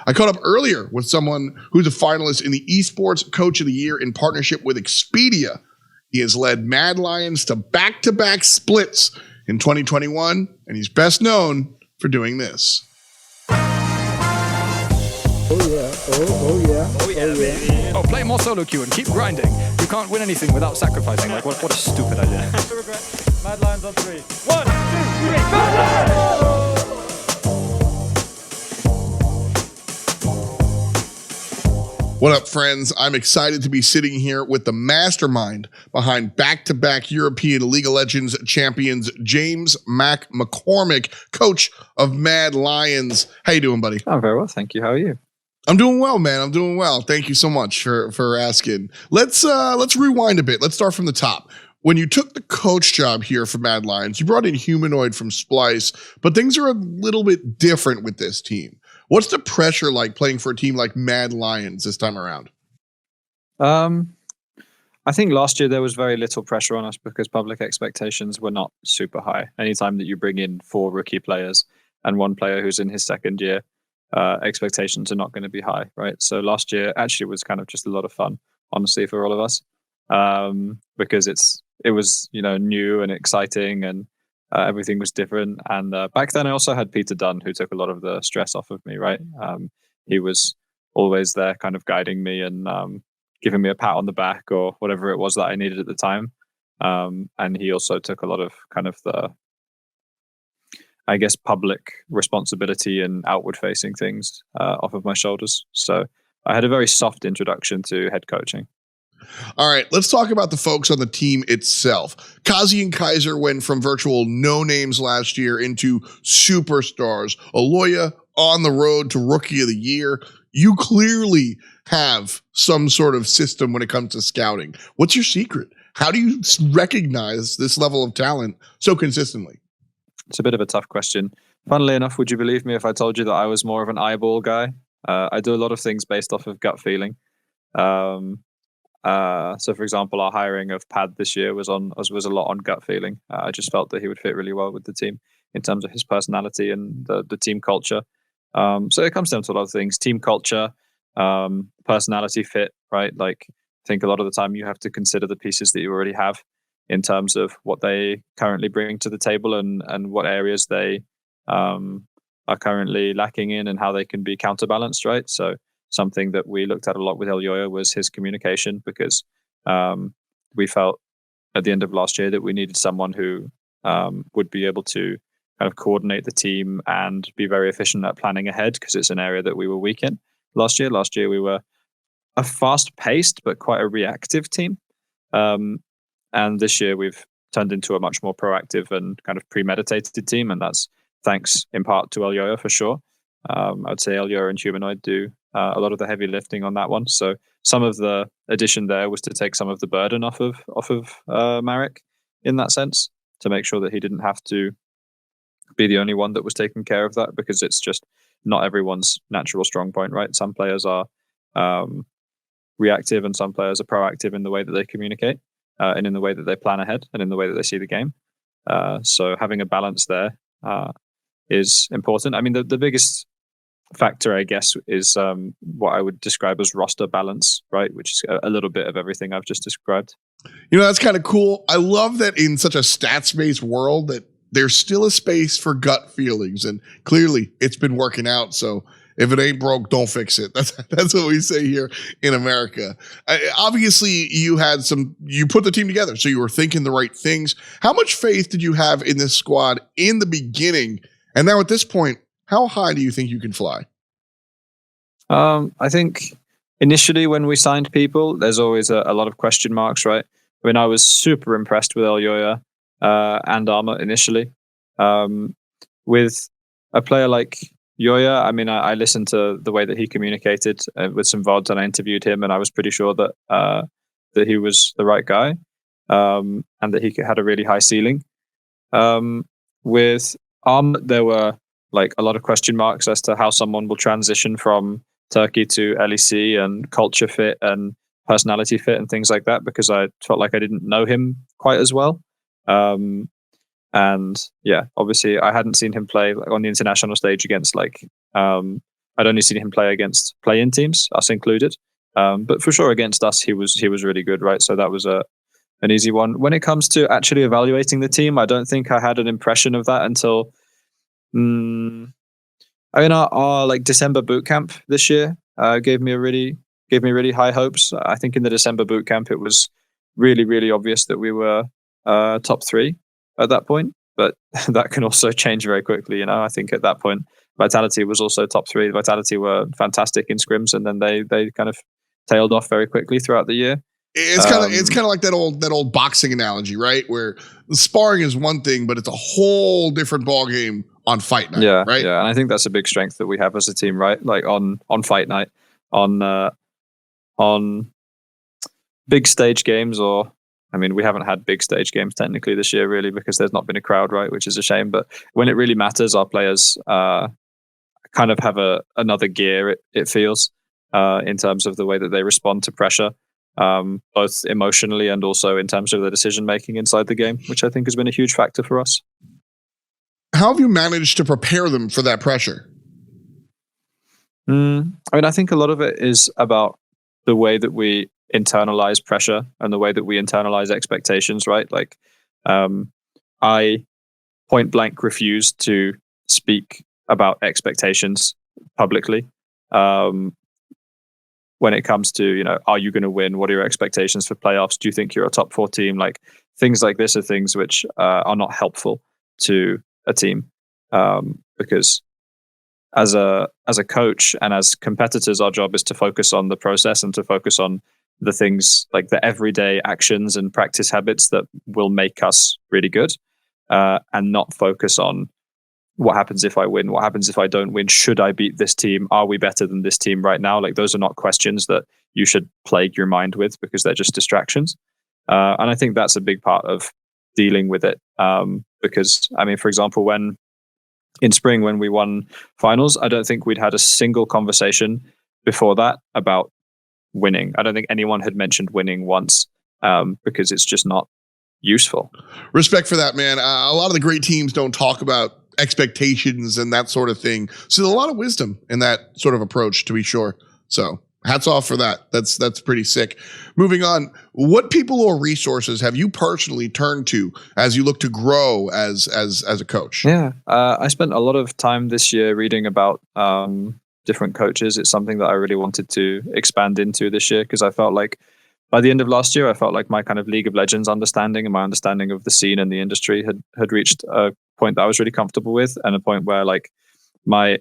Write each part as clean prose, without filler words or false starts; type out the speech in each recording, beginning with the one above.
I caught up earlier with someone who's a finalist in the Esports Coach of the Year in partnership with Expedia. He has led Mad Lions to back-to-back splits in 2021, and he's best known for doing this. Oh yeah, baby. Oh, play more solo queue and keep grinding. You can't win anything without sacrificing. Like, what a stupid idea. Mad Lions on 3. 1, 2, 3, Mad Lions! What up, friends? I'm excited to be sitting here with the mastermind behind back-to-back European League of Legends champions, James Mac MacCormack, coach of Mad Lions. How you doing, buddy? I'm very well, thank you. How are you? I'm doing well, man. I'm doing well. Thank you so much for asking. Let's rewind a bit. Let's start from the top. When you took the coach job here for Mad Lions, you brought in Humanoid from Splice, but things are a little bit different with this team. What's the pressure like playing for a team like Mad Lions this time around? I think last year there was very little pressure on us because public expectations were not super high. Anytime that you bring in 4 rookie players and 1 player who's in his second year, expectations are not going to be high, right? So last year actually was kind of just a lot of fun, honestly, for all of us, because it was new and exciting and everything was different. And back then I also had Peter Dunn, who took a lot of the stress off of me, right? He was always there kind of guiding me and giving me a pat on the back or whatever it was that I needed at the time. And he also took a lot of kind of the, I guess, public responsibility and outward facing things off of my shoulders. So I had a very soft introduction to head coaching. All right, let's talk about the folks on the team itself. Kazi and Kaiser went from virtual no-names last year into superstars. Aloya on the road to Rookie of the Year. You clearly have some sort of system when it comes to scouting. What's your secret? How do you recognize this level of talent so consistently? It's a bit of a tough question. Funnily enough, would you believe me if I told you that I was more of an eyeball guy? I do a lot of things based off of gut feeling. So, for example, our hiring of Pad this year was a lot on gut feeling. I just felt that he would fit really well with the team in terms of his personality and the team culture. So it comes down to a lot of things: team culture, personality fit, right? Like, I think a lot of the time you have to consider the pieces that you already have in terms of what they currently bring to the table and what areas they are currently lacking in and how they can be counterbalanced, right? So something that we looked at a lot with Elyoya was his communication, because we felt at the end of last year that we needed someone who would be able to kind of coordinate the team and be very efficient at planning ahead, because it's an area that we were weak in last year. Last year we were a fast-paced but quite a reactive team. And this year we've turned into a much more proactive and kind of premeditated team, and that's thanks in part to Elyoya for sure. I would say Elyoya and Humanoid do a lot of the heavy lifting on that one. So some of the addition there was to take some of the burden off of Marek in that sense, to make sure that he didn't have to be the only one that was taking care of that, because it's just not everyone's natural strong point, right? Some players are reactive and some players are proactive in the way that they communicate and in the way that they plan ahead and in the way that they see the game. So having a balance there is important. I mean, the biggest factor, I guess, is what I would describe as roster balance, right? Which is a little bit of everything I've just described. That's kind of cool. I love that in such a stats-based world that there's still a space for gut feelings, and clearly it's been working out. So if it ain't broke, don't fix it. That's what we say here in America. Obviously, you put the team together, so you were thinking the right things. How much faith did you have in this squad in the beginning? And now at this point, how high do you think you can fly? I think initially when we signed people, there's always a lot of question marks, right? I mean, I was super impressed with Elyoya and Arma initially. With a player like Yoya, I mean, I listened to the way that he communicated with some VODs, and I interviewed him, and I was pretty sure that he was the right guy, and that he had a really high ceiling. With Arma, there were like a lot of question marks as to how someone will transition from Turkey to LEC and culture fit and personality fit and things like that, because I felt like I didn't know him quite as well. And yeah, obviously I hadn't seen him play on the international stage against like I'd only seen him play against play-in teams, us included. But for sure against us, he was really good, right? So that was an easy one. When it comes to actually evaluating the team, I don't think I had an impression of that until our like December boot camp this year gave me really high hopes. I think in the December boot camp it was really obvious that we were top 3 at that point, but that can also change very quickly. I think at that point Vitality was also top 3. Vitality were fantastic in scrims, and then they kind of tailed off very quickly throughout the year. It's kind of like that old boxing analogy, right? Where sparring is one thing, but it's a whole different ball game on fight night, right? Yeah, and I think that's a big strength that we have as a team, right? Like on fight night, on big stage games, or we haven't had big stage games technically this year, really, because there's not been a crowd, right? Which is a shame. But when it really matters, our players kind of have another gear. It feels in terms of the way that they respond to pressure. Both emotionally and also in terms of the decision making inside the game, which I think has been a huge factor for us. How have you managed to prepare them for that pressure? I think a lot of it is about the way that we internalize pressure and the way that we internalize expectations, right? Like, I point blank refuse to speak about expectations publicly. When it comes to, are you going to win? What are your expectations for playoffs? Do you think you're a top 4 team? Like, things like this are things which are not helpful to a team, because as a coach and as competitors, our job is to focus on the process and to focus on the things like the everyday actions and practice habits that will make us really good, and not focus on what happens if I win? What happens if I don't win? Should I beat this team? Are we better than this team right now? Like, those are not questions that you should plague your mind with, because they're just distractions. And I think that's a big part of dealing with it. Because, for example, in spring, when we won finals, I don't think we'd had a single conversation before that about winning. I don't think anyone had mentioned winning once, because it's just not useful. Respect for that, man. A lot of the great teams don't talk about expectations and that sort of thing. So there's a lot of wisdom in that sort of approach, to be sure. So hats off for that. That's pretty sick. Moving on, what people or resources have you personally turned to as you look to grow as a coach? Yeah, I spent a lot of time this year reading about different coaches. It's something that I really wanted to expand into this year, because I felt like by the end of last year, I felt like my kind of League of Legends understanding and my understanding of the scene and the industry had reached a point that I was really comfortable with, and a point where like my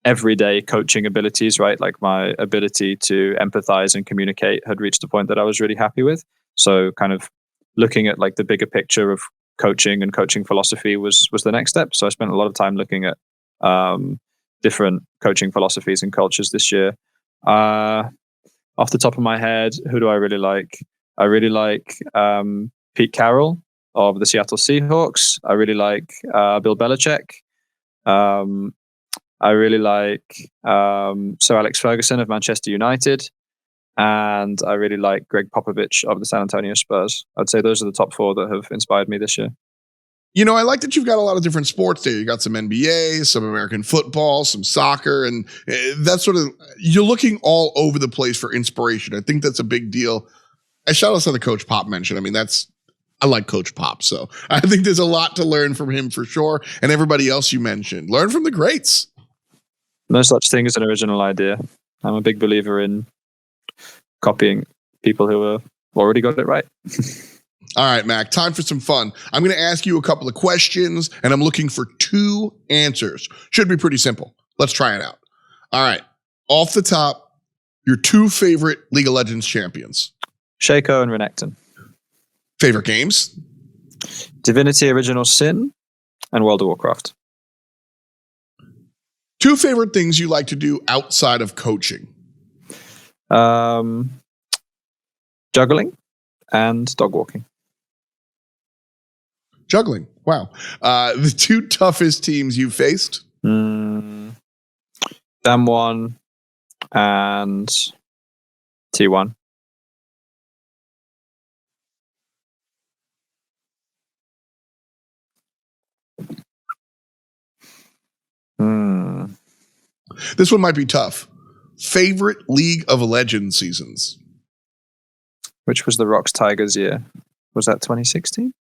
everyday coaching abilities, right, like my ability to empathize and communicate, had reached a point that I was really happy with. So kind of looking at like the bigger picture of coaching and coaching philosophy was the next step. So I spent a lot of time looking at different coaching philosophies and cultures this year. Off the top of my head, who do I really like? I really like Pete Carroll of the Seattle Seahawks. I really like Bill Belichick. I really like Sir Alex Ferguson of Manchester United. And I really like Greg Popovich of the San Antonio Spurs. I'd say those are the top 4 that have inspired me this year. I like that you've got a lot of different sports there. You got some NBA, some American football, some soccer, and that sort of, you're looking all over the place for inspiration. I think that's a big deal. I shout out to the Coach Pop mention. I like Coach Pop, so I think there's a lot to learn from him for sure. And everybody else you mentioned, learn from the greats. No such thing as an original idea. I'm a big believer in copying people who have already got it right. All right, Mac, time for some fun. I'm going to ask you a couple of questions, and I'm looking for 2 answers. Should be pretty simple. Let's try it out. All right. Off the top, your 2 favorite League of Legends champions. Shaco and Renekton. Favorite games? Divinity Original Sin and World of Warcraft. 2 favorite things you like to do outside of coaching. Juggling and dog walking. Juggling. Wow. The 2 toughest teams you've faced? Dam1 and T1. This one might be tough. Favorite League of Legends seasons? Which was the Rocks Tigers year? Was that 2016?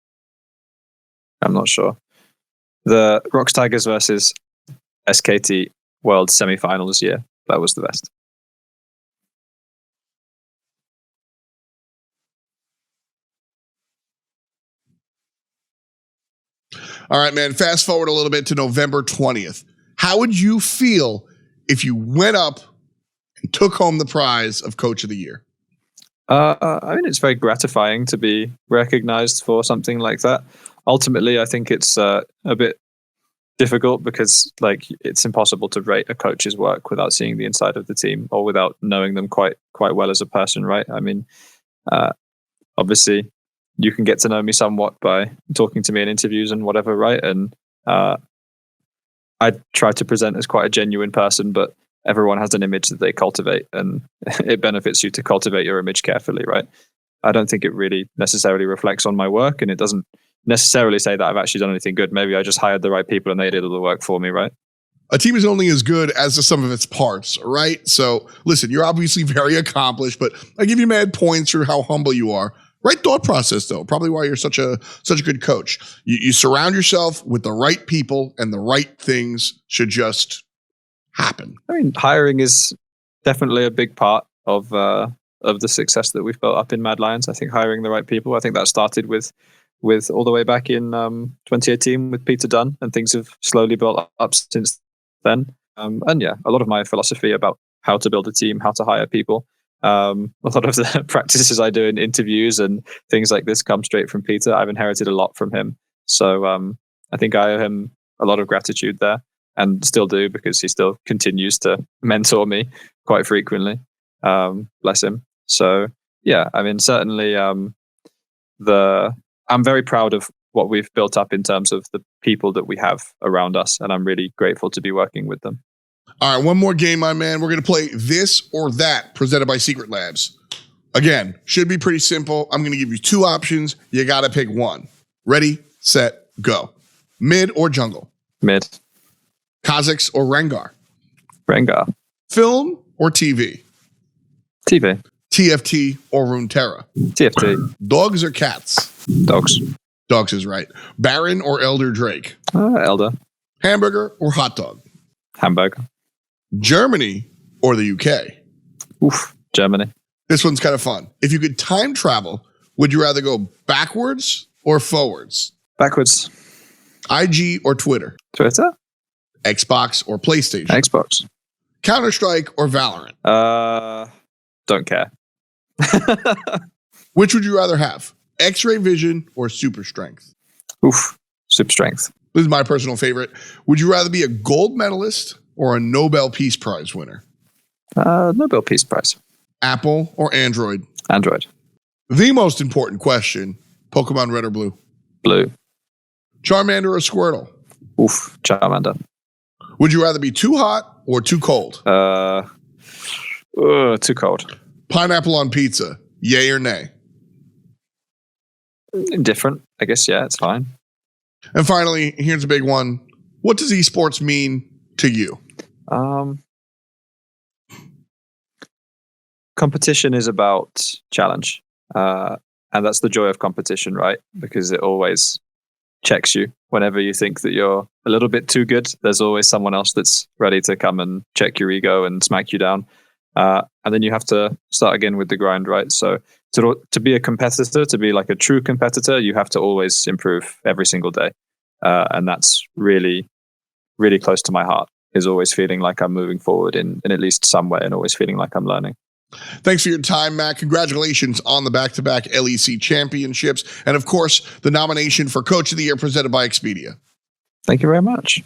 I'm not sure. The Rocks Tigers versus SKT World semifinals year. That was the best. All right, man. Fast forward a little bit to November 20th. How would you feel if you went up and took home the prize of Coach of the Year? I mean, it's very gratifying to be recognized for something like that. Ultimately, I think it's a bit difficult because, like, it's impossible to rate a coach's work without seeing the inside of the team or without knowing them quite well as a person, right? I mean, obviously, you can get to know me somewhat by talking to me in interviews and whatever, right? And I try to present as quite a genuine person, but everyone has an image that they cultivate, and it benefits you to cultivate your image carefully, right? I don't think it really necessarily reflects on my work, and it doesn't necessarily say that I've actually done anything good. Maybe I just hired the right people and they did all the work for me, right? A team is only as good as the sum of its parts, right? So listen, you're obviously very accomplished, but I give you mad points for how humble you are. Right thought process, though. Probably why you're such a good coach. You surround yourself with the right people, and the right things should just happen. I mean, hiring is definitely a big part of the success that we've built up in Mad Lions. I think hiring the right people. I think that started with all the way back in 2018 with Peter Dunn, and things have slowly built up since then. And yeah, a lot of my philosophy about how to build a team, how to hire people. A lot of the practices I do in interviews and things like this come straight from Peter. I've inherited a lot from him. So I think I owe him a lot of gratitude there, and still do, because he still continues to mentor me quite frequently. Bless him. So yeah, I mean, certainly I'm very proud of what we've built up in terms of the people that we have around us, and I'm really grateful to be working with them. All right, one more game, my man. We're going to play This or That, presented by Secret Labs. Again, should be pretty simple. I'm going to give you two options. You got to pick one. Ready, set, go. Mid or jungle? Mid. Kha'Zix or Rengar? Rengar. Film or TV? TV. TFT or Runeterra? TFT. Dogs or cats? Dogs. Dogs is right. Baron or Elder Drake? Elder. Hamburger or hot dog? Hamburger. Germany or the UK? Oof, Germany. This one's kind of fun. If you could time travel, would you rather go backwards or forwards? Backwards. IG or Twitter? Twitter. Xbox or PlayStation? Xbox. Counter-Strike or Valorant? Don't care. Which would you rather have? X-ray vision or super strength? Oof, super strength. This is my personal favorite. Would you rather be a gold medalist or a Nobel Peace Prize winner? Nobel Peace Prize. Apple or Android? Android. The most important question, Pokemon Red or Blue? Blue. Charmander or Squirtle? Oof, Charmander. Would you rather be too hot or too cold? Too cold. Pineapple on pizza, yay or nay? Indifferent, I guess. Yeah, it's fine. And finally, here's a big one. What does esports mean to you? Competition is about challenge. And that's the joy of competition, right? Because it always checks you. Whenever you think that you're a little bit too good, there's always someone else that's ready to come and check your ego and smack you down. And then you have to start again with the grind, right? So to be a competitor, to be like a true competitor, you have to always improve every single day. And that's really, really close to my heart, is always feeling like I'm moving forward in at least some way, and always feeling like I'm learning. Thanks for your time, Mac. Congratulations on the back-to-back LEC championships. And of course, the nomination for Coach of the Year presented by Expedia. Thank you very much.